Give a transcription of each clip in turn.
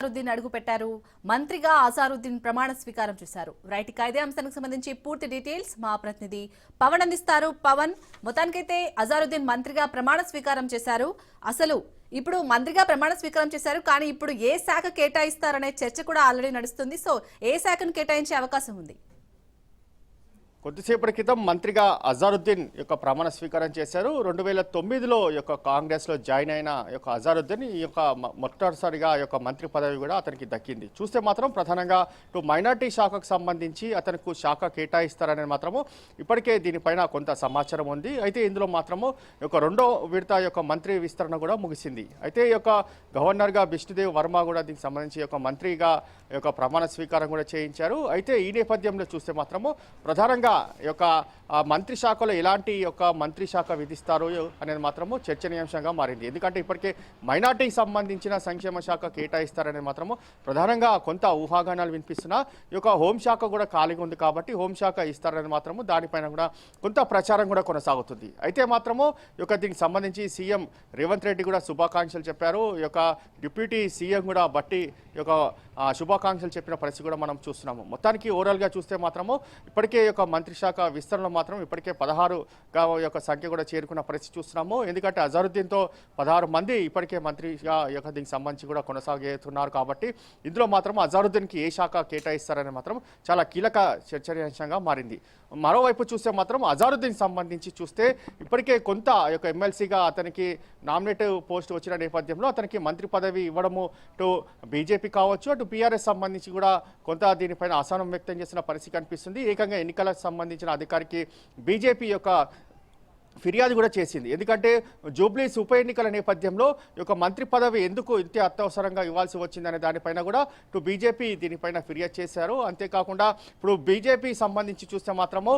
అజారుద్దీన్ అడుగు పెట్టారు. మంత్రిగా అజారుద్దీన్ ప్రమాణ స్వీకారం చేశారు. రైట్, ఇదే అంశానికి సంబంధించి పూర్తి డీటెయిల్స్ మా ప్రతినిధి పవన్ అందిస్తారు. పవన్, మొత్తానికైతే అజారుద్దీన్ మంత్రిగా ప్రమాణ స్వీకారం చేశారు. అసలు ఇప్పుడు మంత్రిగా ప్రమాణ స్వీకారం చేశారు, కానీ ఇప్పుడు ఏ శాఖ కేటాయిస్తారనే చర్చ కూడా ఆల్రెడీ నడుస్తుంది. సో ఏ శాఖను కేటాయించే అవకాశం ఉంది? కొద్దిసేపటి క్రితం మంత్రిగా అజారుద్దీన్ యొక్క ప్రమాణ స్వీకారం చేశారు. 2009లో యొక్క కాంగ్రెస్లో జాయిన్ అయిన యొక్క అజారుద్దీన్ ఈ యొక్క మొట్టమొదటిసారిగా యొక్క మంత్రి పదవి కూడా అతనికి దక్కింది. చూస్తే మాత్రం ప్రధానంగా మైనార్టీ శాఖకు సంబంధించి అతనికి శాఖ కేటాయిస్తారని మాత్రము ఇప్పటికే దీనిపైన కొంత సమాచారం ఉంది. అయితే ఇందులో మాత్రము యొక్క రెండో విడత యొక్క మంత్రి విస్తరణ కూడా ముగిసింది. అయితే ఈ యొక్క గవర్నర్గా బిష్ణుదేవ్ వర్మ కూడా దీనికి సంబంధించి యొక్క మంత్రిగా యొక్క ప్రమాణ స్వీకారం కూడా చేయించారు. అయితే ఈ నేపథ్యంలో చూస్తే మాత్రము ప్రధానంగా యొక్క మంత్రి శాఖలో ఎలాంటి యొక్క మంత్రి శాఖ విధిస్తారు అనేది మాత్రము చర్చనీయాంశంగా మారింది. ఎందుకంటే ఇప్పటికే మైనార్టీకి సంబంధించిన సంక్షేమ శాఖ కేటాయిస్తారనేది మాత్రము ప్రధానంగా కొంత ఊహాగానాలు వినిపిస్తున్నా ఈ యొక్క హోంశాఖ కూడా ఖాళీగా ఉంది కాబట్టి హోంశాఖ ఇస్తారనేది మాత్రము దానిపైన కూడా కొంత ప్రచారం కూడా కొనసాగుతుంది. అయితే మాత్రము ఈ యొక్క దీనికి సంబంధించి సీఎం రేవంత్ రెడ్డి కూడా శుభాకాంక్షలు చెప్పారు. ఈ యొక్క డిప్యూటీ సీఎం కూడా బట్టి ఈ యొక్క శుభాకాంక్షలు చెప్పిన పరిస్థితి కూడా మనం చూస్తున్నాము. మొత్తానికి ఓవరాల్గా చూస్తే మాత్రము ఇప్పటికే యొక్క మంత్రి శాఖ విస్తరణ మాత్రం ఇప్పటికే 16గా యొక్క సంఖ్య కూడా చేరుకున్న పరిస్థితి చూస్తున్నాము. ఎందుకంటే అజారుద్దీన్తో 16 మంది ఇప్పటికే మంత్రిగా యొక్క దీనికి సంబంధించి కూడా కొనసాగుతున్నారు కాబట్టి ఇందులో మాత్రం అజారుద్దీన్కి ఏ శాఖ కేటాయిస్తారని మాత్రం చాలా కీలక చర్చనీయాంశంగా మారింది. మరోవైపు చూస్తే మాత్రం అజారుద్దీన్ సంబంధించి చూస్తే ఇప్పటికే కొంత యొక్క ఎమ్మెల్సీగా అతనికి నామినేటివ్ పోస్ట్ వచ్చిన నేపథ్యంలో అతనికి మంత్రి పదవి ఇవ్వడము ఇటు బీజేపీ కావచ్చు అటు బీఆర్ఎస్ సంబంధించి కూడా కొంత దీనిపైన అసహనం వ్యక్తం చేసిన పరిస్థితి కనిపిస్తుంది. ఏకంగా ఎన్నికలకు సంబంధించిన అధికారికి బీజేపీ యొక్క ఫిర్యాదు కూడా చేసింది. ఎందుకంటే జూబ్లీస్ ఉప ఎన్నికల నేపథ్యంలో ఈ యొక్క మంత్రి పదవి ఎందుకు ఇంత అత్యవసరంగా ఇవ్వాల్సి వచ్చిందనే దానిపైన కూడా ఇటు బీజేపీ దీనిపైన ఫిర్యాదు చేశారు. అంతేకాకుండా ఇప్పుడు బీజేపీ సంబంధించి చూస్తే మాత్రము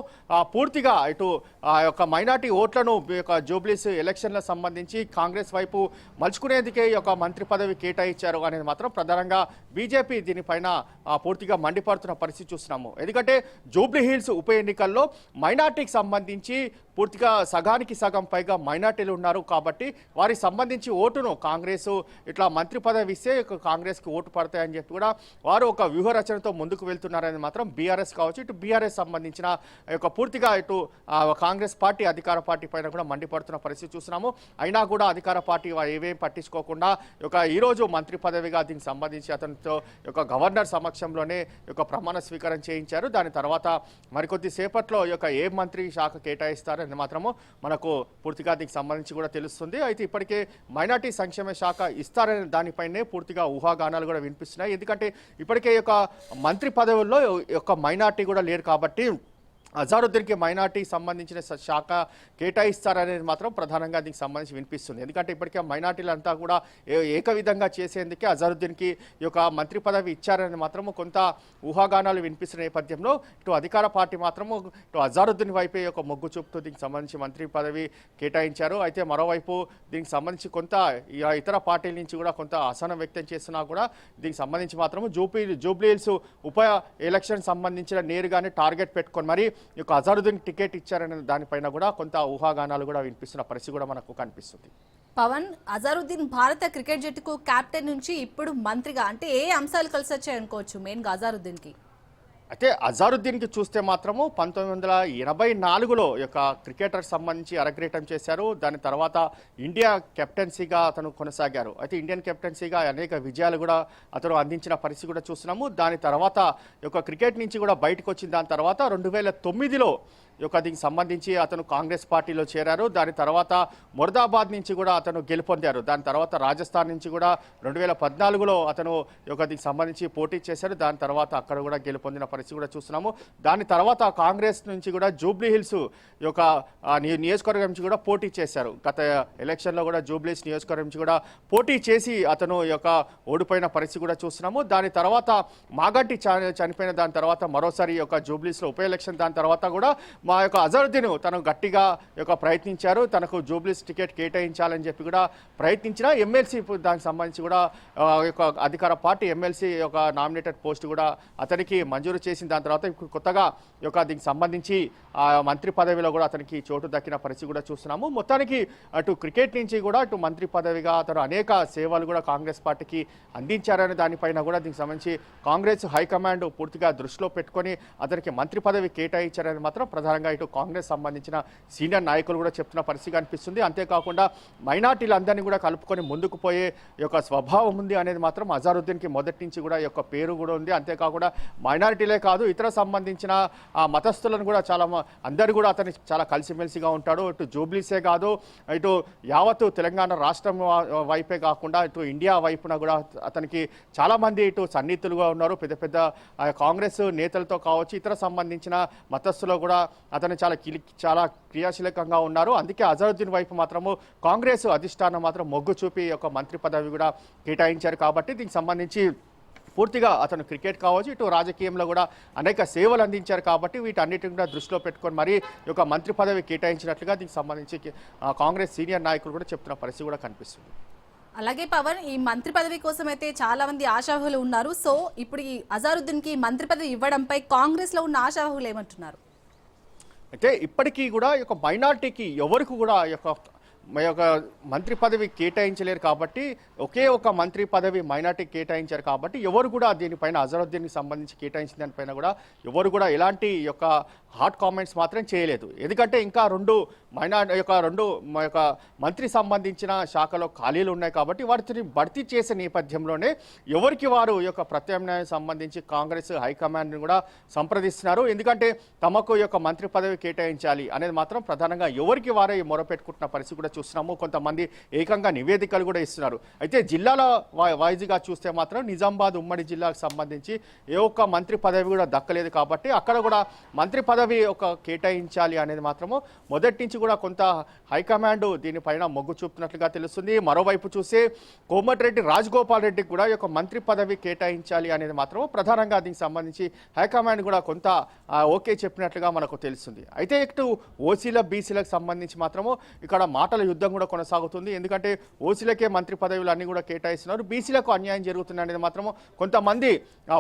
పూర్తిగా ఇటు ఆ యొక్క మైనార్టీ ఓట్లను యొక్క జూబ్లీస్ ఎలక్షన్లకు సంబంధించి కాంగ్రెస్ వైపు మలుచుకునేందుకే ఈ యొక్క మంత్రి పదవి కేటాయించారు అనేది మాత్రం ప్రధానంగా బీజేపీ దీనిపైన పూర్తిగా మండిపడుతున్న పరిస్థితి చూస్తున్నాము. ఎందుకంటే జూబ్లీ హిల్స్ ఉప ఎన్నికల్లో మైనార్టీకి సంబంధించి పూర్తిగా సగానికి సగం పైగా మైనార్టీలు ఉన్నారు కాబట్టి వారికి సంబంధించి ఓటును కాంగ్రెస్ ఇట్లా మంత్రి పదవి ఇస్తే కాంగ్రెస్కి ఓటు పడతాయని చెప్పి కూడా వారు ఒక వ్యూహరచనతో ముందుకు వెళ్తున్నారని మాత్రం బీఆర్ఎస్ కావచ్చు ఇటు బీఆర్ఎస్ సంబంధించిన యొక్క పూర్తిగా ఇటు కాంగ్రెస్ పార్టీ అధికార పార్టీ పైన కూడా మండిపడుతున్న పరిస్థితి చూస్తున్నాము. అయినా కూడా అధికార పార్టీ ఏవేం పట్టించుకోకుండా ఈరోజు మంత్రి పదవిగా దీనికి సంబంధించి అతనితో గవర్నర్ సమక్షంలోనే ప్రమాణ స్వీకారం చేయించారు. దాని తర్వాత మరికొద్ది సేపట్లో ఏ మంత్రి శాఖ కేటాయిస్తారు అని మాత్రము మనకు పూర్తిగా దీనికి సంబంధించి కూడా తెలుస్తుంది. అయితే ఇప్పటికే మైనార్టీ సంక్షేమ శాఖ ఇస్తారనే దానిపైనే పూర్తిగా ఊహాగానాలు కూడా వినిపిస్తున్నాయి. ఎందుకంటే ఇప్పటికే మంత్రి పదవుల్లో మైనార్టీ కూడా లేరు కాబట్టి అజారుద్దీన్కి మైనార్టీకి సంబంధించిన శాఖ కేటాయిస్తారనేది మాత్రం ప్రధానంగా దీనికి సంబంధించి వినిపిస్తుంది. ఎందుకంటే ఇప్పటికే మైనార్టీలంతా కూడా ఏకవిధంగా చేసేందుకే అజారుద్దీన్కి మంత్రి పదవి ఇచ్చారని మాత్రం కొంత ఊహాగానాలు వినిపిస్తున్న నేపథ్యంలో ఇటు అధికార పార్టీ మాత్రము ఇటు అజారుద్దీన్ వైపే మొగ్గు చూపుతూ దీనికి సంబంధించి మంత్రి పదవి కేటాయించారు. అయితే మరోవైపు దీనికి సంబంధించి కొంత ఇతర పార్టీల నుంచి కూడా కొంత అసహనం వ్యక్తం చేస్తున్నా కూడా దీనికి సంబంధించి మాత్రం జూబ్లీ హిల్స్ ఉప ఎలక్షన్ సంబంధించిన నేరుగానే టార్గెట్ పెట్టుకొని మరి అజారుద్దీన్ టికెట్ ఇచ్చారనే దానిపైన కూడా కొంత ఊహాగానాలు కూడా వినిపిస్తున్న పరిస్థితి కూడా మనకు కనిపిస్తుంది. పవన్, అజారుద్దీన్ భారత క్రికెట్ జట్టుకు కెప్టెన్ నుంచి ఇప్పుడు మంత్రిగా, అంటే ఏ అంశాలు కలిసి వచ్చాయనుకోవచ్చు మెయిన్ గా అజారుద్దీన్కి? అయితే అజారుద్దీన్కి చూస్తే మాత్రము 1984లో క్రికెటర్ సంబంధించి అరగ్రేటం చేశారు. దాని తర్వాత ఇండియా కెప్టెన్సీగా అతను కొనసాగారు. అయితే ఇండియన్ కెప్టెన్సీగా అనేక విజయాలు కూడా అతను అందించిన పరిస్థితి కూడా చూస్తున్నాము. దాని తర్వాత క్రికెట్ నుంచి కూడా బయటకు వచ్చిన దాని తర్వాత 2009లో దీనికి సంబంధించి అతను కాంగ్రెస్ పార్టీలో చేరారు. దాని తర్వాత మొర్దాబాద్ నుంచి కూడా అతను గెలుపొందారు. దాని తర్వాత రాజస్థాన్ నుంచి కూడా 2014లో అతను దీనికి సంబంధించి పోటీ చేశారు. దాని తర్వాత అక్కడ కూడా గెలుపొందిన పరిస్థితి కూడా చూస్తున్నాము. దాని తర్వాత కాంగ్రెస్ నుంచి కూడా జూబ్లీ హిల్స్ నియోజకవర్గం నుంచి కూడా పోటీ చేశారు. గత ఎలక్షన్లో కూడా జూబ్లీ హిల్స్ నియోజకవర్గం నుంచి కూడా పోటీ చేసి అతను ఓడిపోయిన పరిస్థితి కూడా చూస్తున్నాము. దాని తర్వాత మాగంటి చనిపోయిన దాని తర్వాత మరోసారి జూబ్లీ హిల్స్లో ఉప ఎలక్షన్ దాని తర్వాత కూడా మా యొక్క అజరుద్దీన్ తను గట్టిగా యొక్క ప్రయత్నించారు, తనకు జూబ్లీస్ టికెట్ కేటాయించాలని చెప్పి కూడా ప్రయత్నించిన ఎమ్మెల్సీ దానికి సంబంధించి కూడా యొక్క అధికార పార్టీ ఎమ్మెల్సీ యొక్క నామినేటెడ్ పోస్ట్ కూడా అతనికి మంజూరు చేసిన దాని తర్వాత ఇప్పుడు కొత్తగా యొక్క దీనికి సంబంధించి ఆ మంత్రి పదవిలో కూడా అతనికి చోటు దక్కిన పరిస్థితి కూడా చూస్తున్నాము. మొత్తానికి అటు క్రికెట్ నుంచి కూడా అటు మంత్రి పదవిగా అతను అనేక సేవలు కూడా కాంగ్రెస్ పార్టీకి అందించారనే దానిపైన కూడా దీనికి సంబంధించి కాంగ్రెస్ హైకమాండ్ పూర్తిగా దృష్టిలో పెట్టుకొని అతనికి మంత్రి పదవి కేటాయించారని మాత్రం ప్రధానంగా ఇటు కాంగ్రెస్ సంబంధించిన సీనియర్ నాయకులు కూడా చెప్తున్న పరిస్థితి కనిపిస్తుంది. అంతేకాకుండా మైనార్టీలందరినీ కూడా కలుపుకొని ముందుకు పోయే యొక్క స్వభావం ఉంది అనేది మాత్రం అజారుద్దీన్కి మొదటి నుంచి కూడా యొక్క పేరు కూడా ఉంది. అంతేకాకుండా మైనారిటీలే కాదు ఇతర సంబంధించిన మతస్థులను కూడా చాలా అందరూ కూడా అతనికి చాలా కలిసిమెలిసిగా ఉంటాడు. ఇటు జూబ్లీసే కాదు ఇటు యావత్తు తెలంగాణ రాష్ట్రం వైపే కాకుండా ఇటు ఇండియా వైపున కూడా అతనికి చాలామంది ఇటు సన్నిహితులుగా ఉన్నారు. పెద్ద పెద్ద కాంగ్రెస్ నేతలతో కావచ్చు ఇతర సంబంధించిన మతస్థులు కూడా అతను చాలా క్రియాశీలకంగా ఉన్నారు. అందుకే అజరుద్దీన్ వైపు మాత్రము కాంగ్రెస్ అధిష్టానం మాత్రం మొగ్గు చూపి ఒక మంత్రి పదవి కూడా కేటాయించారు. కాబట్టి దీనికి సంబంధించి పూర్తిగా అతను క్రికెట్ కావచ్చు ఇటు రాజకీయంలో కూడా అనేక సేవలు అందించారు. కాబట్టి వీటన్నిటిని కూడా దృష్టిలో పెట్టుకొని మరీ ఈ యొక్క మంత్రి పదవి కేటాయించినట్లుగా దీనికి సంబంధించి కాంగ్రెస్ సీనియర్ నాయకులు కూడా చెప్తున్న పరిస్థితి కూడా కనిపిస్తుంది. అలాగే పవన్, ఈ మంత్రి పదవి కోసం అయితే చాలా మంది ఆశావహులు ఉన్నారు. సో ఇప్పుడు ఈ అజారుద్దీన్ కి మంత్రి పదవి ఇవ్వడంపై కాంగ్రెస్ లో ఉన్న ఆశావహులు ఏమంటున్నారు? అయితే ఇప్పటికీ కూడా ఈ యొక్క మైనార్టీకి ఎవరికి కూడా ఈ యొక్క మంత్రి పదవి కేటాయించలేరు. కాబట్టి ఒకే ఒక మంత్రి పదవి మైనార్టీకి కేటాయించారు. కాబట్టి ఎవరు కూడా దీనిపైన అజరుద్దీన్కి సంబంధించి కేటాయించిన దానిపైన కూడా ఎవరు కూడా ఎలాంటి యొక్క హాట్ కామెంట్స్ మాత్రం చేయలేదు. ఎందుకంటే ఇంకా రెండు మంత్రి సంబంధించిన శాఖలో ఖాళీలు ఉన్నాయి. కాబట్టి వాటిని భర్తీ చేసే నేపథ్యంలోనే ఎవరికి వారు ఈ యొక్క ప్రత్యామ్నాయం సంబంధించి కాంగ్రెస్ హైకమాండ్ని కూడా సంప్రదిస్తున్నారు. ఎందుకంటే తమకు ఈ యొక్క మంత్రి పదవి కేటాయించాలి అనేది మాత్రం ప్రధానంగా ఎవరికి వారే మొరపెట్టుకుంటున్న పరిస్థితి కూడా చూస్తున్నాము. కొంతమంది ఏకంగా నివేదికలు కూడా ఇస్తున్నారు. అయితే జిల్లాల వైజ్గా చూస్తే మాత్రం నిజామాబాద్ ఉమ్మడి జిల్లాకు సంబంధించి ఏ ఒక్క మంత్రి పదవి కూడా దక్కలేదు. కాబట్టి అక్కడ కూడా మంత్రి పదవి కేటాయించాలి అనేది మాత్రము మొదటి నుంచి కూడా కొంత హైకమాండ్ దీనిపైన మొగ్గు చూపుతున్నట్లుగా తెలుస్తుంది. మరోవైపు చూస్తే కోమటిరెడ్డి రాజగోపాల్ రెడ్డికి కూడా ఈ యొక్క మంత్రి పదవి కేటాయించాలి అనేది మాత్రం ప్రధానంగా దీనికి సంబంధించి హైకమాండ్ కూడా కొంత ఓకే చెప్పినట్లుగా మనకు తెలుస్తుంది. అయితే ఇటు ఓసీల బీసీలకు సంబంధించి మాత్రము ఇక్కడ మాటల యుద్ధం కూడా కొనసాగుతుంది. ఎందుకంటే ఓసీలకే మంత్రి పదవులు అన్ని కూడా కేటాయిస్తున్నారు, బీసీలకు అన్యాయం జరుగుతుంది అనేది మాత్రము కొంతమంది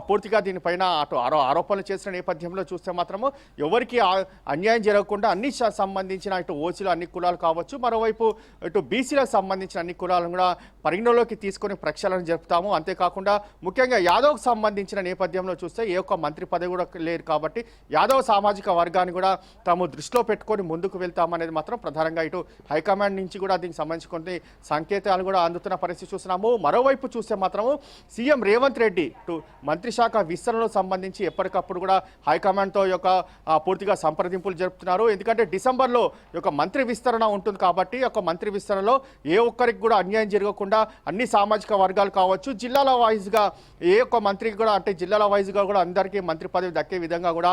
పూర్తిగా దీనిపైన అటు ఆరోపణలు చేసిన నేపథ్యంలో చూస్తే మాత్రము ఎవరికి అన్యాయం జరగకుండా అన్ని సంబంధించిన ఇటు ఓసీలు అన్ని కులాలు కావచ్చు, మరోవైపు ఇటు బీసీలకు సంబంధించిన అన్ని కులాలను కూడా పరిగణలోకి తీసుకొని ప్రక్షాళన జరుపుతాము. అంతేకాకుండా ముఖ్యంగా యాదవ్కు సంబంధించిన నేపథ్యంలో చూస్తే ఏ ఒక్క మంత్రి పదవి కూడా లేరు. కాబట్టి యాదవ్ సామాజిక వర్గాన్ని కూడా తాము దృష్టిలో పెట్టుకొని ముందుకు వెళ్తామనేది మాత్రం ప్రధానంగా ఇటు హైకమాండ్ నుంచి కూడా దీనికి సంబంధించి కొన్ని సంకేతాలు కూడా అందుతున్న పరిస్థితి చూస్తున్నాము. మరోవైపు చూస్తే మాత్రము సీఎం రేవంత్ రెడ్డి ఇటు మంత్రి శాఖ విస్తరణలో సంబంధించి ఎప్పటికప్పుడు కూడా హైకమాండ్తో యొక్క పూర్తిగా సంప్రదింపులు జరుపుతున్నారు. ఎందుకంటే డిసెంబర్లో యొక్క మంత్రి విస్తరణ ఉంటుంది. కాబట్టి ఒక మంత్రి విస్తరణలో ఏ ఒక్కరికి కూడా అన్యాయం జరగకుండా అన్ని సామాజిక వర్గాలు కావచ్చు జిల్లాల వైజ్గా ఏ ఒక్క మంత్రికి కూడా అంటే జిల్లాల వైజ్గా కూడా అందరికీ మంత్రి పదవి దక్కే విధంగా కూడా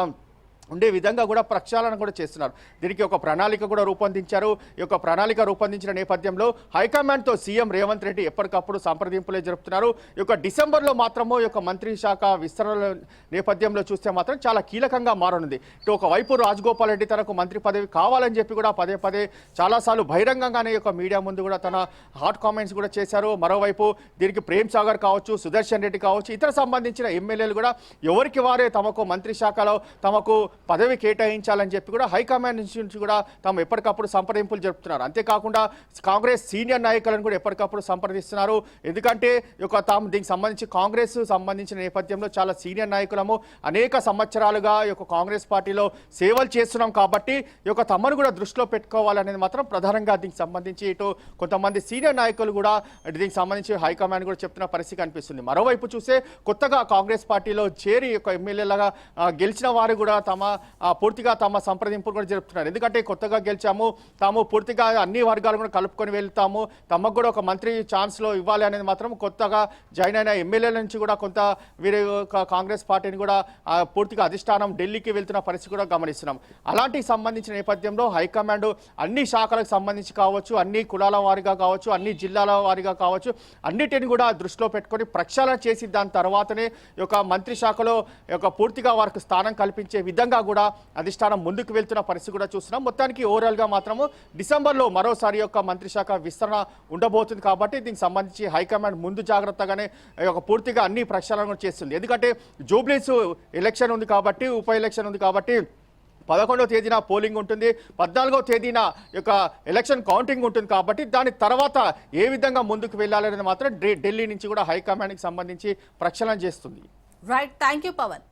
ఉండే విధంగా కూడా ప్రక్షాళన కూడా చేస్తున్నారు. దీనికి ఒక ప్రణాళిక కూడా రూపొందించారు. ఈ యొక్క ప్రణాళిక రూపొందించిన నేపథ్యంలో హైకమాండ్తో సీఎం రేవంత్ రెడ్డి ఎప్పటికప్పుడు సంప్రదింపులే జరుపుతున్నారు. ఈ యొక్క డిసెంబర్లో మాత్రము ఈ యొక్క మంత్రి శాఖ విస్తరణ నేపథ్యంలో చూస్తే మాత్రం చాలా కీలకంగా మారనుంది. ఇటు ఒకవైపు రాజగోపాల్ రెడ్డి తనకు మంత్రి పదవి కావాలని చెప్పి కూడా పదే పదే చాలాసార్లు బహిరంగంగానే యొక్క మీడియా ముందు కూడా తన హాట్ కామెంట్స్ కూడా చేశారు. మరోవైపు దీనికి ప్రేమ్ సాగర్ కావచ్చు, సుదర్శన్ రెడ్డి కావచ్చు, ఇతర సంబంధించిన ఎమ్మెల్యేలు కూడా ఎవరికి వారే తమకు మంత్రి శాఖలో తమకు పదవి కేటాయించాలని చెప్పి కూడా హైకమాండ్ నుంచి కూడా తాము ఎప్పటికప్పుడు సంప్రదింపులు జరుపుతున్నారు. అంతేకాకుండా కాంగ్రెస్ సీనియర్ నాయకులను కూడా ఎప్పటికప్పుడు సంప్రదిస్తున్నారు. ఎందుకంటే తాము దీనికి సంబంధించి కాంగ్రెస్ సంబంధించిన నేపథ్యంలో చాలా సీనియర్ నాయకులము అనేక సంవత్సరాలుగా ఈ యొక్క కాంగ్రెస్ పార్టీలో సేవలు చేస్తున్నాం. కాబట్టి ఈ యొక్క తమను కూడా దృష్టిలో పెట్టుకోవాలనేది మాత్రం ప్రధానంగా దీనికి సంబంధించి ఇటు కొంతమంది సీనియర్ నాయకులు కూడా దీనికి సంబంధించి హైకమాండ్ కూడా చెప్తున్న పరిస్థితి కనిపిస్తుంది. మరోవైపు చూస్తే కొత్తగా కాంగ్రెస్ పార్టీలో చేరి ఒక ఎమ్మెల్యేలుగా గెలిచిన వారు కూడా పూర్తిగా తమ సంప్రదింపులు కూడా జరుపుతున్నారు. ఎందుకంటే కొత్తగా గెలిచాము, తాము పూర్తిగా అన్ని వర్గాలు కూడా కలుపుకొని వెళ్తాము, తమకు కూడా ఒక మంత్రి ఛాన్స్లో ఇవ్వాలి అనేది మాత్రం కొత్తగా జాయిన్ అయిన ఎమ్మెల్యేల నుంచి కూడా కొంత వీరి కాంగ్రెస్ పార్టీని కూడా పూర్తిగా అధిష్టానం ఢిల్లీకి వెళ్తున్న పరిస్థితి కూడా గమనిస్తున్నాం. అలాంటి సంబంధించిన నేపథ్యంలో హైకమాండ్ అన్ని శాఖలకు సంబంధించి కావచ్చు, అన్ని కులాల వారిగా కావచ్చు, అన్ని జిల్లాల వారిగా కావచ్చు, అన్నిటిని కూడా దృష్టిలో పెట్టుకొని ప్రక్షాళన చేసి దాని తర్వాతనే ఈ యొక్క మంత్రి శాఖలో పూర్తిగా వారికి స్థానం కల్పించే విధంగా కూడా అధిష్టానం ముందుకు వెళ్తున్న పరిస్థితి కూడా చూస్తున్నాం. మొత్తానికి ఓవరాల్గా మాత్రము డిసెంబర్లో మరోసారి యొక్క మంత్రి శాఖ విస్తరణ ఉండబోతుంది కాబట్టి దీనికి సంబంధించి హైకమాండ్ ముందు జాగ్రత్తగానే పూర్తిగా అన్ని ప్రక్షాళన చేస్తుంది. ఎందుకంటే జూబ్లీస్ ఎలక్షన్ ఉంది కాబట్టి, ఉప ఎలక్షన్ ఉంది కాబట్టి 11వ తేదీన పోలింగ్ ఉంటుంది, 14వ తేదీన యొక్క ఎలక్షన్ కౌంటింగ్ ఉంటుంది కాబట్టి దాని తర్వాత ఏ విధంగా ముందుకు వెళ్ళాలనేది మాత్రం ఢిల్లీ నుంచి కూడా హైకమాండ్కి సంబంధించి ప్రక్షాళన చేస్తుంది. Right, thank you Pawan.